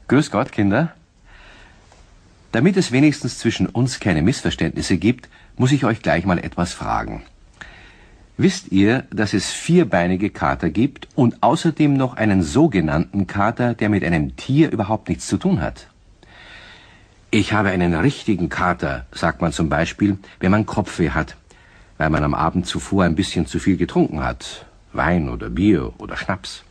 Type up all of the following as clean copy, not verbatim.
Grüß Gott, Kinder. Damit es wenigstens zwischen uns keine Missverständnisse gibt, muss ich euch gleich mal etwas fragen. Wisst ihr, dass es vierbeinige Kater gibt und außerdem noch einen sogenannten Kater, der mit einem Tier überhaupt nichts zu tun hat? Ich habe einen richtigen Kater, sagt man zum Beispiel, wenn man Kopfweh hat, weil man am Abend zuvor ein bisschen zu viel getrunken hat. Wein oder Bier oder Schnaps.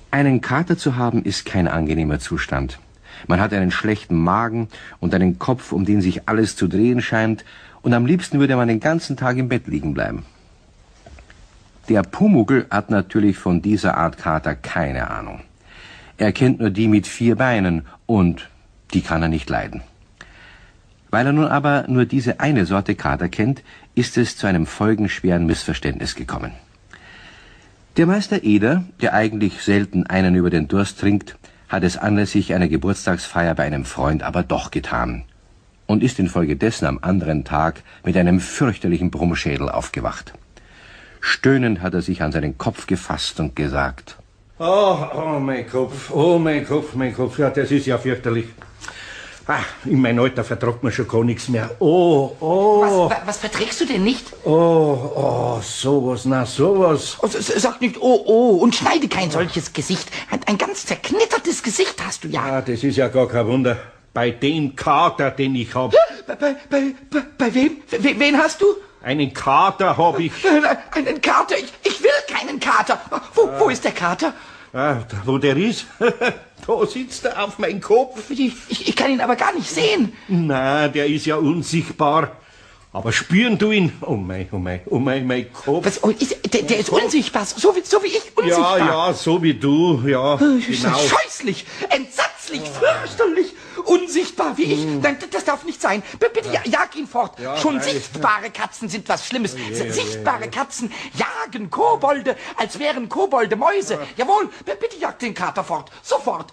Einen Kater zu haben, ist kein angenehmer Zustand. Man hat einen schlechten Magen und einen Kopf, um den sich alles zu drehen scheint, und am liebsten würde man den ganzen Tag im Bett liegen bleiben. Der Pumuckl hat natürlich von dieser Art Kater keine Ahnung. Er kennt nur die mit 4 Beinen und die kann er nicht leiden. Weil er nun aber nur diese eine Sorte Kater kennt, ist es zu einem folgenschweren Missverständnis gekommen. Der Meister Eder, der eigentlich selten einen über den Durst trinkt, hat es anlässlich einer Geburtstagsfeier bei einem Freund aber doch getan und ist infolgedessen am anderen Tag mit einem fürchterlichen Brummschädel aufgewacht. Stöhnend hat er sich an seinen Kopf gefasst und gesagt: Oh, mein Kopf, mein Kopf, ja, das ist ja fürchterlich. In meinem Alter vertragt man schon gar nichts mehr. Was verträgst du denn nicht? Sowas. Oh, sag nicht und schneide kein solches Gesicht. Ein ganz zerknittertes Gesicht hast du ja. Das ist ja gar kein Wunder. Bei dem Kater, den ich hab. Bei wem? Wen hast du? Einen Kater hab ich. Einen Kater? Ich will keinen Kater. Wo ist der Kater? Wo der ist? Da sitzt er auf meinem Kopf. Ich kann ihn aber gar nicht sehen. Na, der ist ja unsichtbar. Aber spüren du ihn? Oh mein Kopf. Was, der ist unsichtbar, so wie ich unsichtbar. Ja, so wie du, ja. Genau. Scheußlich, entsetzlich, fürchterlich, unsichtbar wie ich. Nein, das darf nicht sein. Bitte jag ihn fort. Ja, Schon nein. Sichtbare Katzen sind was Schlimmes. Sichtbare Katzen jagen Kobolde, als wären Kobolde Mäuse. Jawohl, bitte jag den Kater fort. Sofort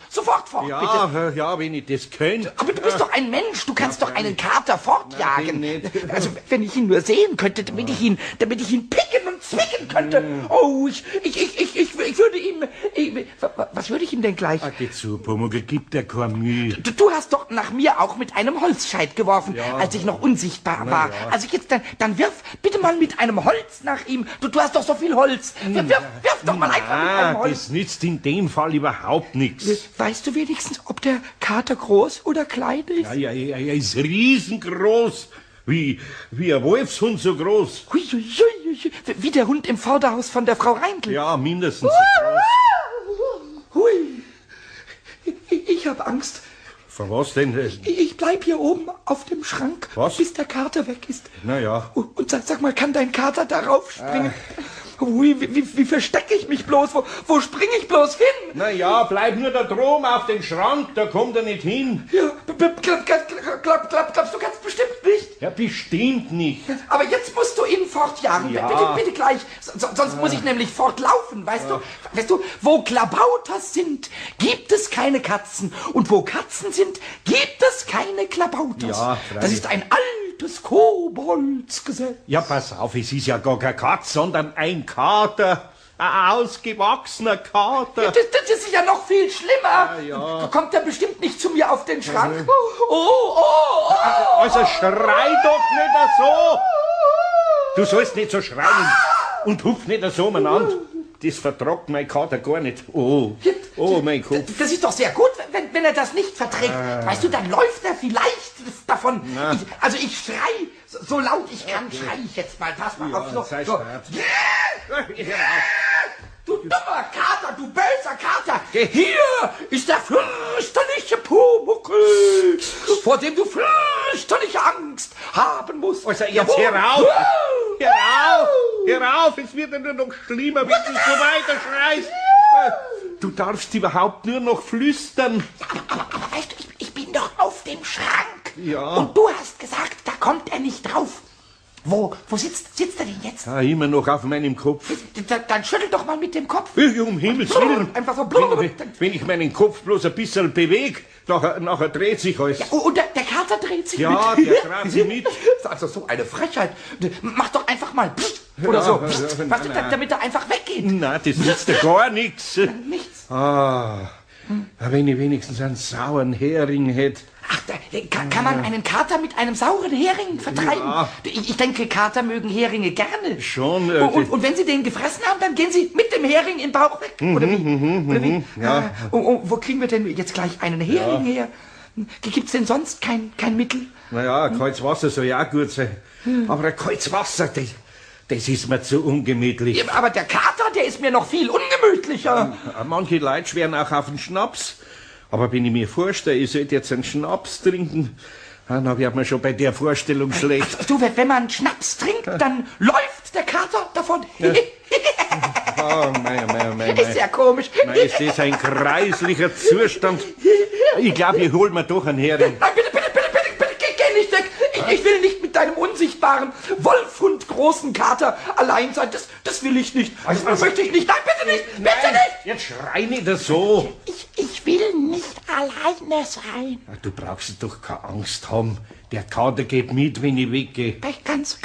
fort, bitte. Ja, wenn ich das könnte. Aber du bist doch ein Mensch, du kannst doch einen Kater fortjagen. Nein, Also, wenn ich ihn nur sehen könnte, damit ich ihn picken und zwicken könnte. Oh, ich würde ihm... Was würde ich ihm denn gleich? Geh zu, Pumuckl, gib dir keine Mühe. Du hast doch nach mir auch mit einem Holzscheit geworfen, als ich noch unsichtbar war. Ja. Also jetzt, dann wirf bitte mal mit einem Holz nach ihm. Du hast doch so viel Holz. Wirf doch mal einfach mit einem Holz. Das nützt in dem Fall überhaupt nichts. Weißt du wenigstens, ob der Kater groß oder klein ist? Ja, er ist riesengroß. Wie ein Wolfshund so groß. Hui, wie der Hund im Vorderhaus von der Frau Reintl. Ja, mindestens so groß. Hui, ich habe Angst. Vor was denn? Ich bleib hier oben auf dem Schrank, Was? bis der Kater weg ist. Na ja. Und sag mal, kann dein Kater darauf springen? Hui, wie verstecke ich mich bloß? Wo springe ich bloß hin? Na ja, bleib nur da droben auf den Schrank, da kommt er nicht hin. Ja, glaubst du ganz bestimmt nicht? Ja, bestimmt nicht. Aber jetzt musst du ihn fortjagen. Ja. Bitte gleich. Sonst muss ich nämlich fortlaufen, weißt du? Weißt du, wo Klabauters sind, gibt es keine Katzen. Und wo Katzen sind, gibt es keine Klabauters. Ja, das ist ein altes Koboldsgesetz. Ja, pass auf, es ist ja gar kein Katz, sondern ein Kater. Ein ausgewachsener Kater. Ja, das ist ja noch viel schlimmer. Ja. Kommt er bestimmt nicht zu mir auf den Schrank? Also schrei doch nicht so. Du sollst nicht so schreien und hupf nicht so umeinander. Das vertragt mein Kater gar nicht. Oh, mein Kopf. Das ist doch sehr gut, wenn er das nicht verträgt. Weißt du, dann läuft er vielleicht davon. Ich schrei so laut ich kann, schrei ich jetzt mal. Pass mal auf. So. Du dummer Kater, du böser Kater! Hier ist der fürchterliche Pumuckl, vor dem du fürchterliche Angst haben musst. Also jetzt hör auf! Hör auf! Es wird ja nur noch schlimmer, wenn du so weiter schreist. Du darfst überhaupt nur noch flüstern. Aber weißt du, ich bin doch auf dem Schrank. Ja. Und du hast gesagt, da kommt er nicht drauf. Wo sitzt er denn jetzt? Ja, immer noch auf meinem Kopf. Dann schüttel doch mal mit dem Kopf. Um Himmels Willen. Einfach so blub. Wenn ich meinen Kopf bloß ein bisschen bewege, nachher dreht sich alles. Ja, und der Kater dreht sich Ja, mit. der dreht sich mit. Das ist also so eine Frechheit. Mach doch einfach mal oder so. Weißt du, damit er einfach weggeht. Nein, das nützt ja gar nichts. Nichts. Wenn ich wenigstens einen sauren Hering hätte. Ach, kann man einen Kater mit einem sauren Hering vertreiben? Ja. Ich denke, Kater mögen Heringe gerne. Schon. Und wenn sie den gefressen haben, dann gehen sie mit dem Hering in den Bauch weg. Oder wie? Oder wie? Ja. Wo kriegen wir denn jetzt gleich einen Hering her? Gibt's denn sonst kein Mittel? Naja, kaltes Wasser soll ja auch gut sein. Aber ein kaltes Wasser, das ist mir zu ungemütlich. Ja, aber der Kater, der ist mir noch viel ungemütlicher. Manche Leute schweren auch auf den Schnaps. Aber wenn ich mir vorstelle, ich sollte jetzt einen Schnaps trinken, dann wird mir schon bei der Vorstellung schlecht. Du, wenn man Schnaps trinkt, dann läuft der Kater davon. Ja. Oh, mei. Ist ja komisch. Ist das ein kreislicher Zustand? Ich glaube, ich hol mir doch einen Hering. Nein, bitte, geh nicht weg. Ich will nicht mit deinem unsichtbaren Wolfhund großen Kater allein sein. Das will ich nicht. Das möchte ich nicht. Nein, bitte nicht. Bitte nicht. Jetzt schrei nicht so. Ich will nicht alleine sein. Du brauchst doch keine Angst haben. Der Kater geht mit, wenn ich weggehe. Ganz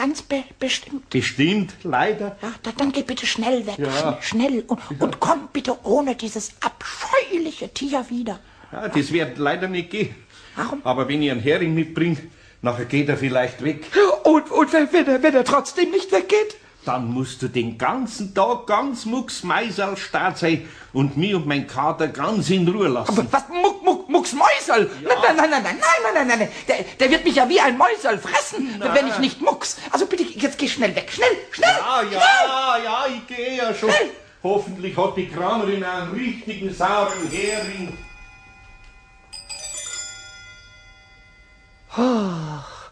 bestimmt. Bestimmt, leider. Ja, dann geh bitte schnell weg. Ja. Schnell. Und komm bitte ohne dieses abscheuliche Tier wieder. Ja, das wird leider nicht gehen. Warum? Aber wenn ich einen Hering mitbringe, nachher geht er vielleicht weg. Und wenn er trotzdem nicht weggeht? Dann musst du den ganzen Tag ganz mucksmeiserlstark sein und mich und mein Kater ganz in Ruhe lassen. Aber was? Mucksmäusel? Ja. Nein. Der wird mich ja wie ein Mäusel fressen, wenn ich nicht mucks. Also bitte, jetzt geh schnell weg. Schnell. Ja, ich gehe ja schon. Schnell. Hoffentlich hat die Kramerin einen richtigen sauren Hering. Ach,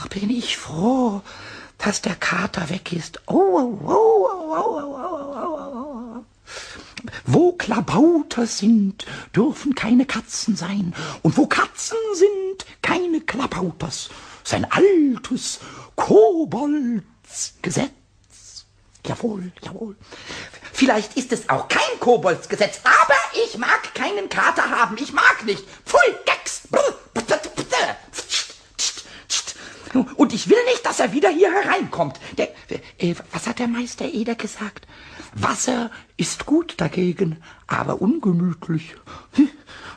bin ich froh, dass der Kater weg ist. Wo Klabauter sind, dürfen keine Katzen sein. Und wo Katzen sind, keine Klabauters. Sein altes Koboldsgesetz. Jawohl. Vielleicht ist es auch kein Koboldsgesetz, aber ich mag keinen Kater haben. Ich mag nicht. Pfui, Gex. Und ich will nicht, dass er wieder hier hereinkommt. Was hat der Meister Eder gesagt? Wasser ist gut dagegen, aber ungemütlich.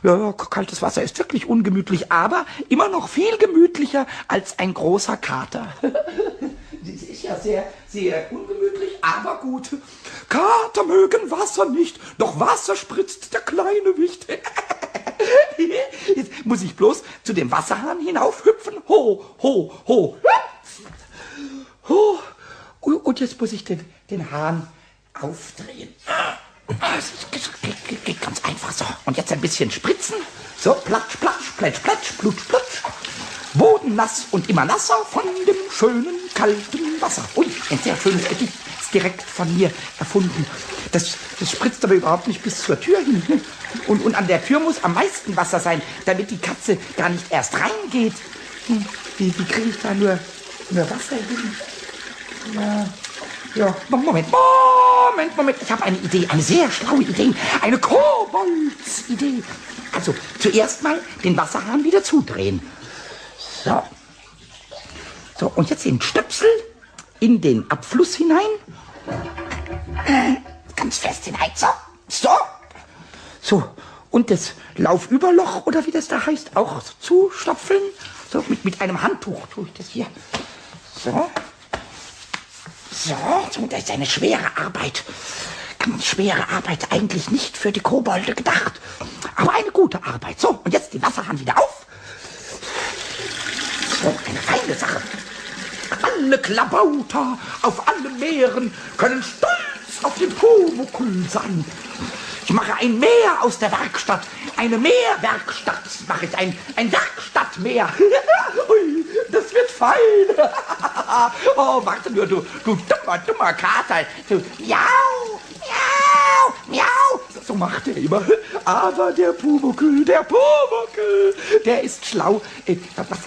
Ja, kaltes Wasser ist wirklich ungemütlich, aber immer noch viel gemütlicher als ein großer Kater. Das ist ja sehr ungemütlich, aber gut. Kater mögen Wasser nicht, doch Wasser spritzt der kleine Wicht. Jetzt muss ich bloß zu dem Wasserhahn hinaufhüpfen. Ho. Und jetzt muss ich den Hahn aufdrehen. Das geht ganz einfach so. Und jetzt ein bisschen spritzen. So, platsch, plutsch. Boden nass und immer nasser von dem schönen, kalten Wasser. Ui, ein sehr schönes Gedicht. Ist direkt von mir erfunden. Das spritzt aber überhaupt nicht bis zur Tür hin. Und an der Tür muss am meisten Wasser sein, damit die Katze gar nicht erst reingeht. Wie kriege ich da nur Wasser hin? Ja, Moment. Ich habe eine Idee, eine sehr schlaue Idee. Eine Koboldsidee. Also, zuerst mal den Wasserhahn wieder zudrehen. So, und jetzt den Stöpsel in den Abfluss hinein. Ganz fest hinein. So, und das Laufüberloch, oder wie das da heißt, auch zustopfeln. So, mit einem Handtuch tue ich das hier. So, das ist eine schwere Arbeit. Ganz schwere Arbeit, eigentlich nicht für die Kobolde gedacht. Aber eine gute Arbeit. So, und jetzt den Wasserhahn wieder auf. So, eine feine Sache. Alle Klabauter auf allen Meeren können stolz auf den Pumuckl sein. Ich mache ein Meer aus der Werkstatt. Eine Meerwerkstatt mache ich. Ein Werkstattmeer. Ui, das wird fein. Oh, warte nur, du dummer Kater. Du, miau. So macht er immer. Aber der Pumuckl, der ist schlau.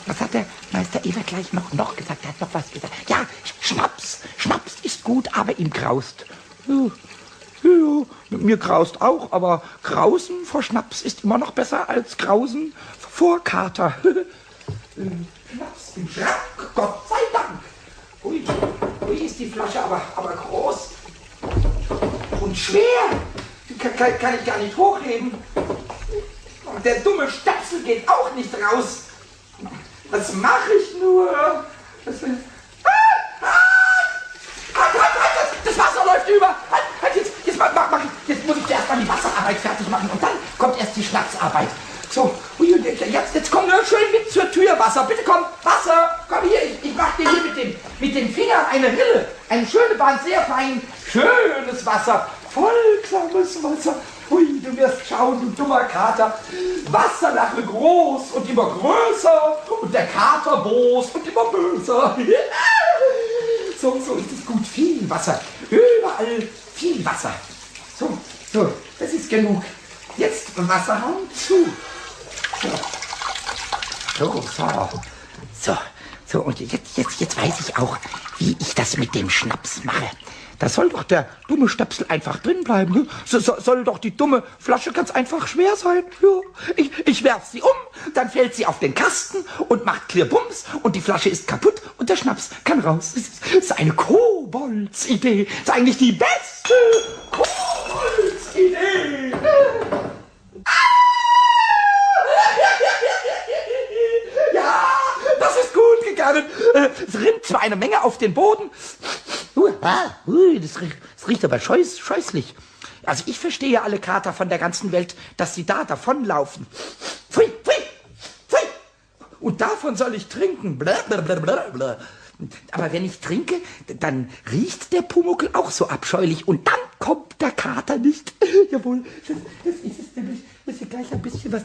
Was hat der Meister Eder gleich noch gesagt? Er hat noch was gesagt. Ja, Schnaps ist gut, aber ihm graust. Ja, mir graust auch, aber Grausen vor Schnaps ist immer noch besser als Grausen vor Kater. Schnaps im Schrank, Gott sei Dank. Ui ist die Flasche aber groß und schwer. kann ich gar nicht hochheben. Und der dumme Stöpsel geht auch nicht raus. Was mache ich nur? Das Wasser läuft über. Jetzt muss ich zuerst mal die Wasserarbeit fertig machen und dann kommt erst die Schnapsarbeit. So, jetzt komm nur schön mit zur Tür, Wasser. Bitte komm, Wasser, komm hier. Ich mach dir hier mit den Fingern eine Rille. Eine schöne Bahn, sehr fein, schönes Wasser. Folgsames Wasser. Hui, du wirst schauen, du dummer Kater. Wasserlache groß und immer größer und der Kater bos und immer böser. So ist es gut. Viel Wasser. Überall viel Wasser. So, das ist genug. Jetzt Wasserhahn zu. So, und jetzt weiß ich auch, wie ich das mit dem Schnaps mache. Da soll doch der dumme Stöpsel einfach drin bleiben. Soll doch die dumme Flasche ganz einfach schwer sein. Ja. Ich werf sie um, dann fällt sie auf den Kasten und macht Klirrbums und die Flasche ist kaputt und der Schnaps kann raus. Das ist eine Koboldsidee. Das ist eigentlich die beste Koboldsidee. Ja, das ist gut gegangen. Es rinnt zwar eine Menge auf den Boden. Das riecht aber scheußlich. Also ich verstehe alle Kater von der ganzen Welt, dass sie da davonlaufen. Pfui, pfui, pfui. Und davon soll ich trinken. Blablabla. Aber wenn ich trinke, dann riecht der Pumuckl auch so abscheulich. Und dann kommt der Kater nicht. Jawohl, das ist es nämlich. Ich muss hier gleich ein bisschen was...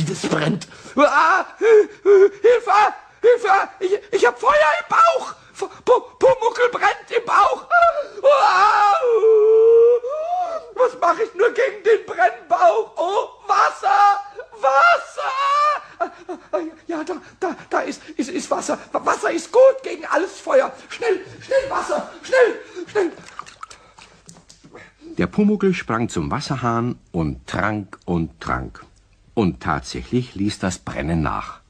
Das brennt. Hilfe! Ich hab Feuer im Bauch! Pumuckl brennt im Bauch! Was mache ich nur gegen den Brennbauch? Oh, Wasser! Ja, da ist Wasser. Wasser ist gut gegen alles Feuer. Schnell, Wasser! Schnell! Der Pumuckl sprang zum Wasserhahn und trank und trank. Und tatsächlich ließ das Brennen nach.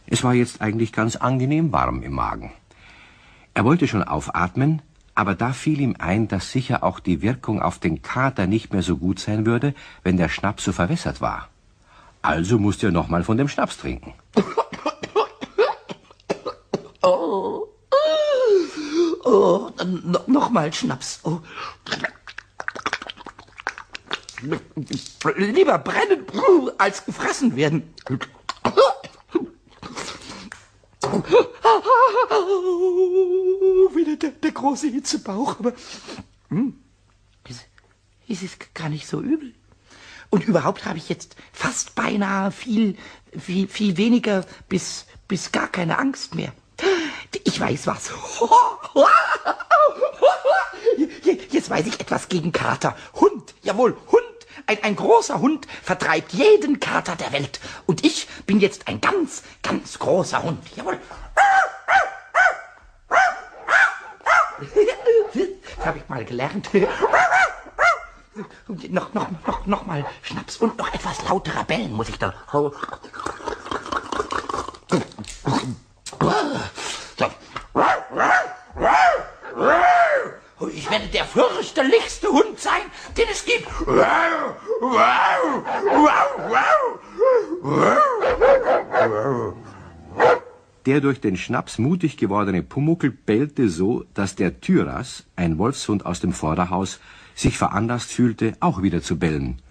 Es war jetzt eigentlich ganz angenehm warm im Magen. Er wollte schon aufatmen, aber da fiel ihm ein, dass sicher auch die Wirkung auf den Kater nicht mehr so gut sein würde, wenn der Schnaps so verwässert war. Also musste er nochmal von dem Schnaps trinken. Nochmal Schnaps. Lieber brennen als gefressen werden. Wieder der große Hitzebauch. Aber es ist gar nicht so übel. Und überhaupt habe ich jetzt fast beinahe viel weniger bis gar keine Angst mehr. Ich weiß was. Jetzt weiß ich etwas gegen Kater. Hund, jawohl, Hund. Ein großer Hund vertreibt jeden Kater der Welt. Und ich bin jetzt ein ganz großer Hund. Jawohl. Das habe ich mal gelernt. Noch mal Schnaps und noch etwas lauterer bellen muss ich da. Ich werde der fürchterlichste Hund sein, den es gibt. Der durch den Schnaps mutig gewordene Pumuckl bellte so, dass der Tyras, ein Wolfshund aus dem Vorderhaus, sich veranlasst fühlte, auch wieder zu bellen.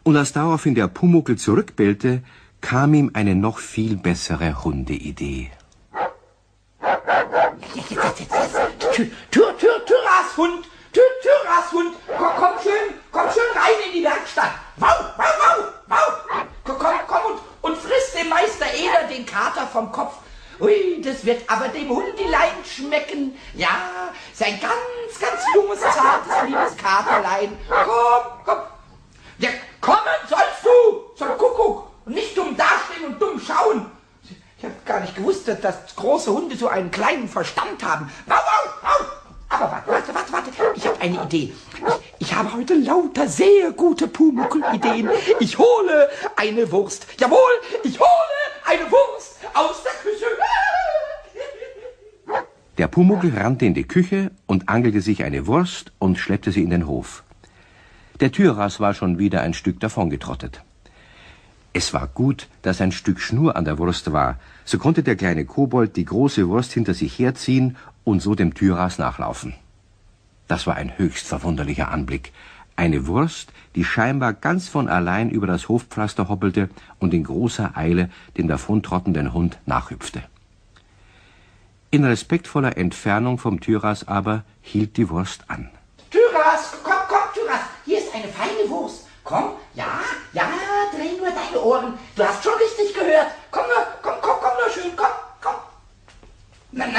Und als daraufhin der Pumuckl zurückbellte, kam ihm eine noch viel bessere Hundeidee. Tyrashund, Tyrashund, komm schön rein in die Werkstatt. Komm und friss dem Meister Eder den Kater vom Kopf. Ui, das wird aber dem Hundilein schmecken. Ja, sein ganz junges, zartes, liebes Katerlein. Komm. Ja, kommen sollst du, zum Kuckuck. Und nicht dumm dastehen und dumm schauen. Ich habe gar nicht gewusst, dass große Hunde so einen kleinen Verstand haben. Aber warte, ich habe eine Idee. Ich habe heute lauter sehr gute Pumuckl-Ideen. Ich hole eine Wurst. Jawohl, ich hole eine Wurst aus der Küche. Der Pumuckl rannte in die Küche und angelte sich eine Wurst und schleppte sie in den Hof. Der Türras war schon wieder ein Stück davongetrottet. Es war gut, dass ein Stück Schnur an der Wurst war. So konnte der kleine Kobold die große Wurst hinter sich herziehen und so dem Türras nachlaufen. Das war ein höchst verwunderlicher Anblick. Eine Wurst, die scheinbar ganz von allein über das Hofpflaster hoppelte und in großer Eile dem davontrottenden Hund nachhüpfte. In respektvoller Entfernung vom Türras aber hielt die Wurst an. Türas, komm, Türas, hier ist eine feine Wurst. Komm, ja, dreh nur deine Ohren. Du hast schon richtig gehört. Komm nur schön, komm. Nein,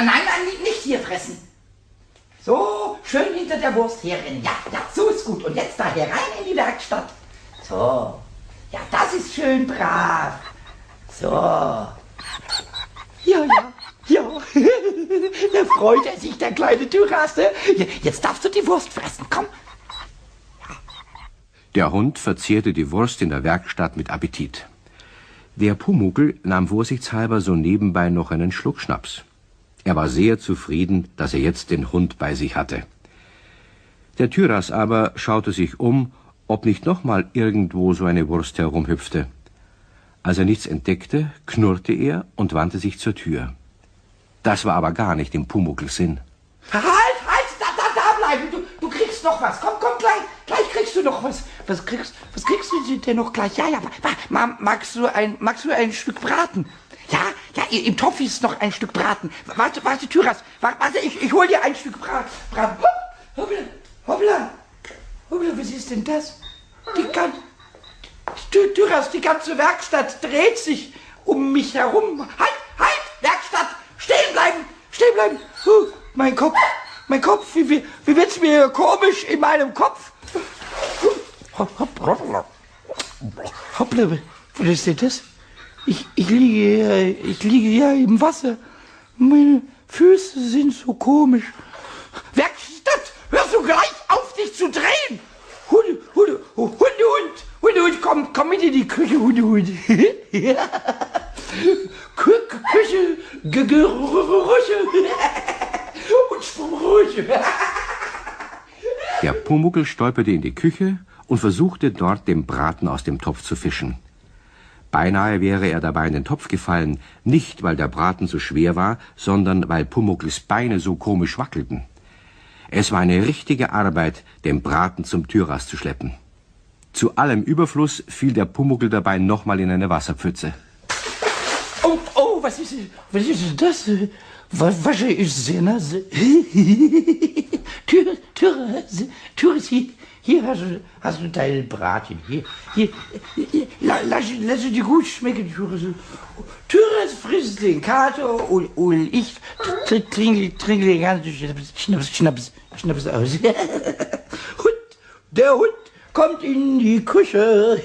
nicht hier fressen. So, schön hinter der Wurst herrennen. Ja, so ist gut. Und jetzt da herein in die Werkstatt. So, ja, das ist schön brav. So. Ja. Da freut er sich, der kleine Türras. Ne? Jetzt darfst du die Wurst fressen, komm. Der Hund verzehrte die Wurst in der Werkstatt mit Appetit. Der Pumuckl nahm vorsichtshalber so nebenbei noch einen Schluck Schnaps. Er war sehr zufrieden, dass er jetzt den Hund bei sich hatte. Der Türras aber schaute sich um, ob nicht noch mal irgendwo so eine Wurst herumhüpfte. Als er nichts entdeckte, knurrte er und wandte sich zur Tür. Das war aber gar nicht im Pumuckls Sinn. Halt, da bleiben, du kriegst noch was. Komm, gleich kriegst du noch was. Was kriegst du denn noch gleich? Ja, magst du ein Stück Braten? Ja, im Topf ist noch ein Stück Braten. Warte, Türas, warte, ich hol dir ein Stück Braten. Hoppla, was ist denn das? Türas, die ganze Werkstatt dreht sich um mich herum. Halt, Werkstatt, stehen bleiben. Mein Kopf, wie wird's mir komisch in meinem Kopf? Hoppla, was ist denn das? Ich liege hier im Wasser. Meine Füße sind so komisch. Werkstatt, hörst du gleich auf, dich zu drehen? Hundehund, komm mit in die Küche, Hundehund. Küche, Gerüche und Sprüche. Der Pumuckl stolperte in die Küche und versuchte dort den Braten aus dem Topf zu fischen. Beinahe wäre er dabei in den Topf gefallen, nicht weil der Braten so schwer war, sondern weil Pumuckls Beine so komisch wackelten. Es war eine richtige Arbeit, den Braten zum Türras zu schleppen. Zu allem Überfluss fiel der Pumuckl dabei nochmal in eine Wasserpfütze. Oh, was ist das? Was ist sehr nass? Türas, hier hast du dein Braten. Hier, lass dir gut schmecken, Türas. Türas frisst den Kater und ich trinke den ganzen Schnaps aus. Der Hund kommt in die Küche.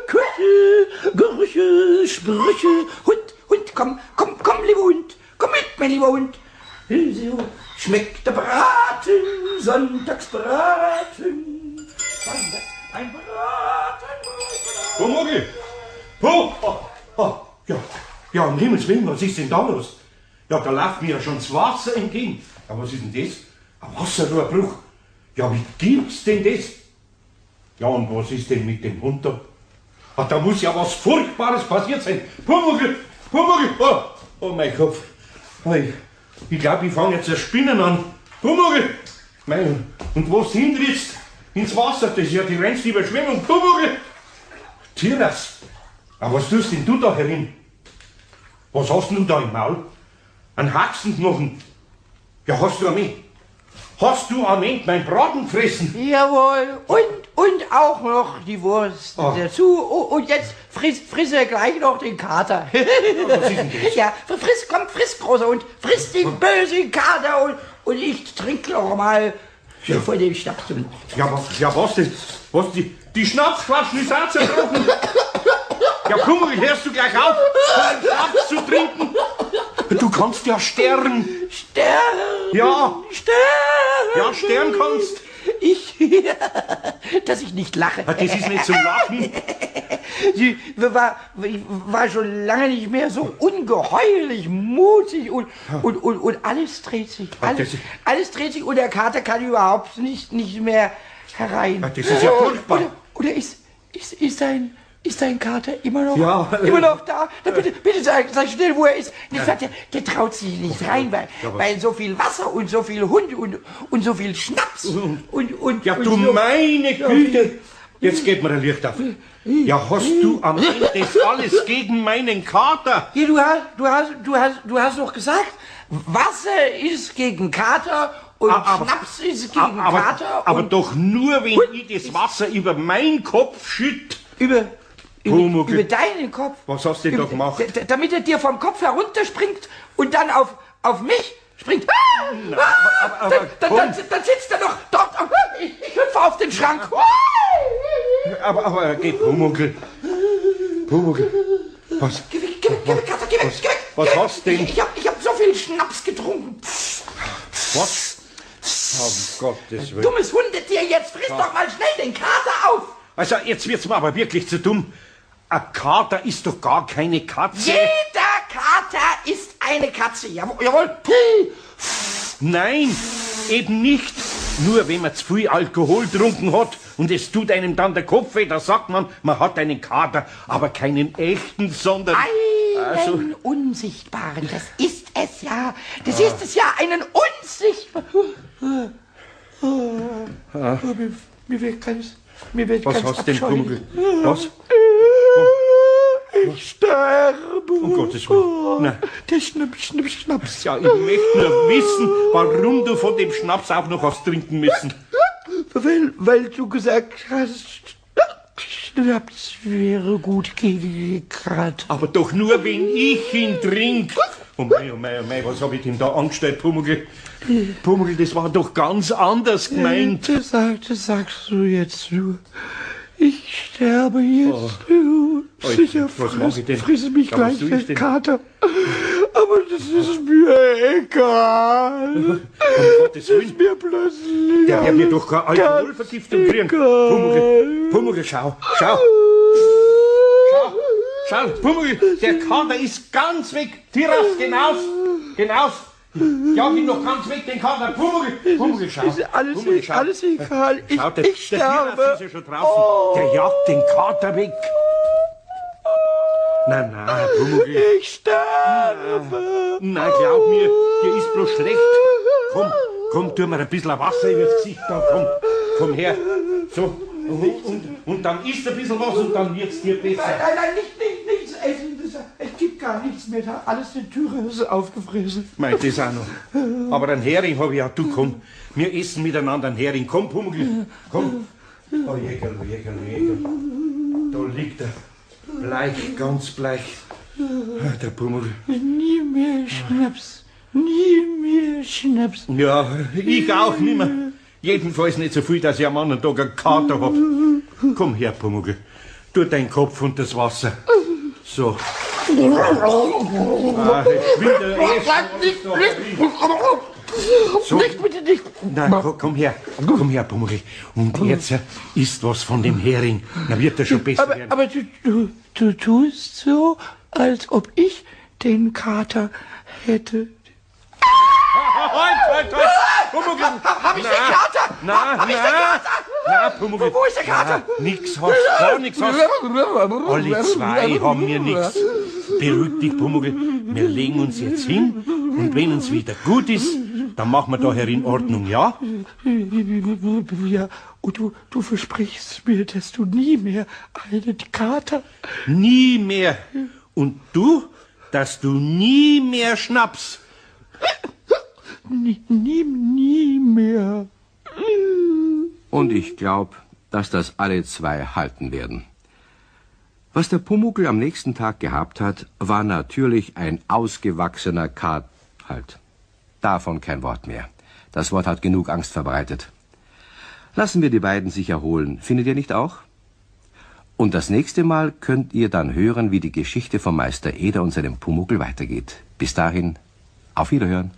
Küche, Gerüche, Sprüche. Hund, komm, lieber Hund. Komm mit, mein lieber Hund. So schmeckt der Braten, Sonntagsbraten. Ein Braten. Pumuckl! Ja, um Himmels Willen, was ist denn da los? Ja, da läuft mir ja schon das Wasser entgegen. Ja, was ist denn das? Ein Wasserrohrbruch. Ja, wie gibt's denn das? Ja, und was ist denn mit dem Hund da? Ach, da muss ja was Furchtbares passiert sein. Pumuckl! Oh, mein Kopf. Ich glaube, ich fange jetzt ein Spinnen an. Pumuckl! Und wo sind jetzt? Ins Wasser, das ist ja die reinste Überschwemmung. Pumuckl! Türas! Aber was tust denn du da herin? Was hast denn du da im Maul? Ein Haxenknochen. Ja, hast du am Ende mein Braten gefressen? Jawohl, und auch noch die Wurst dazu. Und jetzt friss er gleich noch den Kater. Was ist denn das? Ja, friss, großer Hund, friss den bösen Kater und ich trinke noch mal von dem Schnaps. Ja, was denn? Die Schnapsflaschen ist auch zerbrochen. Ja, Pumuckl, hörst du gleich auf, Schnaps zu trinken? Du kannst ja sterben. Sterben? Ja. Sterben? Ja, sterben kannst. Dass ich nicht lache. Das ist nicht zum Lachen. Sie war schon lange nicht mehr so ungeheuerlich mutig und alles dreht sich. Alles dreht sich und der Kater kann überhaupt nicht mehr herein. Das ist ja furchtbar. Oder ist dein Kater immer noch, Ja, immer noch da? Na, bitte sag schnell, wo er ist. Der traut sich nicht rein, weil so viel Wasser und so viel Hund und so viel Schnaps und Ja, du meine Güte. Jetzt geht mir ein Licht auf. Ja, hast du am Ende das alles gegen meinen Kater? Hier, du hast doch gesagt, Wasser ist gegen Kater und Schnaps ist gegen Kater. Aber doch nur, wenn ich das Wasser über meinen Kopf schütt. Über Pumuckl. deinen Kopf. Was hast du denn da gemacht? Damit er dir vom Kopf herunterspringt und dann auf mich springt. Dann sitzt er doch dort. Ich hüpfe auf den Schrank. Aber geht Pumuckl. Pumuckl. Was? Geh weg, Kater, geh weg. Was hast du denn? Ich hab so viel Schnaps getrunken. Was? Um Gottes Willen. Dummes Hundetier, jetzt friss doch mal schnell den Kater auf. Also, jetzt wird's mir aber wirklich zu dumm. Ein Kater ist doch gar keine Katze. Jeder Kater ist eine Katze. Jawohl. Puh. Nein, eben nicht. Nur wenn man zu viel Alkohol getrunken hat und es tut einem dann der Kopf weh, da sagt man, man hat einen Kater, aber keinen echten, sondern... Einen unsichtbaren, das ist es ja. Das ist es ja, einen unsichtbaren... Mir wird ganz Was hast du denn, Pumuckl? Was? Ich sterbe. Um Gottes Willen. Nein. Der Schnaps. Ja, ich möchte nur wissen, warum du von dem Schnaps auch noch hast trinken müssen. Weil du gesagt hast, Schnaps wäre gut gegen Kater. Aber doch nur, wenn ich ihn trink. Oh mei, was hab ich denn da angestellt, Pumuckl? Pumuckl, das war doch ganz anders gemeint. Das sagst du jetzt nur. Ich sterbe jetzt. Sicher was mach ich denn? friss mich Ja, was gleich tue ich der denn? Kater. Aber das ist mir egal. Um Gottes Willen. Mir plötzlich. Der wird mir doch keine Alkoholvergiftung kriegen. Pumuckl, schau. Pumuckl, der Kater ist ganz weg. Tiras, hinaus. Jag ihn doch ganz weg, den Kater. Pumuckl, schau. Ist alles egal. Schau, der Ich sterbe. Tiras ist ja schon draußen. Der jagt den Kater weg. Nein, Pumuckl. Ich sterbe. Nein, glaub mir, dir ist bloß schlecht. Komm, tu mir ein bisschen Wasser übers Gesicht, dann komm her. So, und dann isst ein bisschen was und dann wird's dir besser. Nein, nichts essen. Es gibt gar nichts mehr da. Alles in Türe ist aufgefressen. Meint das auch noch. Aber einen Hering hab ich auch. Du komm, wir essen miteinander einen Hering. Komm, Pumuckl, komm. Oh, Jägerl. Da liegt er. Bleich, ganz bleich. Der Pumuckl. Nie mehr Schnaps. Ja, ich auch nimmer. Jedenfalls nicht so viel, dass ich am anderen Tag einen Kater hab. Komm her, Pumuckl. Tu deinen Kopf und das Wasser. So. Jetzt schwimmt er so. Nicht, bitte nicht. Nein, komm her, Pumuckl. Und jetzt isst was von dem Hering. Dann wird er schon besser werden. Aber du tust so, als ob ich den Kater hätte. Halt! Pumuckl! Hab ich den Kater? Na, Pumuckl. Wo ist der Kater? Nix hast, gar nix hast. Alle zwei haben wir nix. Beruhig dich, Pumuckl. Wir legen uns jetzt hin und wenn uns wieder gut ist, dann machen wir da herin Ordnung, ja? Ja, und du versprichst mir, dass du nie mehr einen Kater... Nie mehr. Und du, dass du nie mehr Schnaps. Nie mehr. Und ich glaube, dass das alle zwei halten werden. Was der Pumuckl am nächsten Tag gehabt hat, war natürlich ein ausgewachsener Halt. Davon kein Wort mehr. Das Wort hat genug Angst verbreitet. Lassen wir die beiden sich erholen, findet ihr nicht auch? Und das nächste Mal könnt ihr dann hören, wie die Geschichte vom Meister Eder und seinem Pumuckl weitergeht. Bis dahin, auf Wiederhören.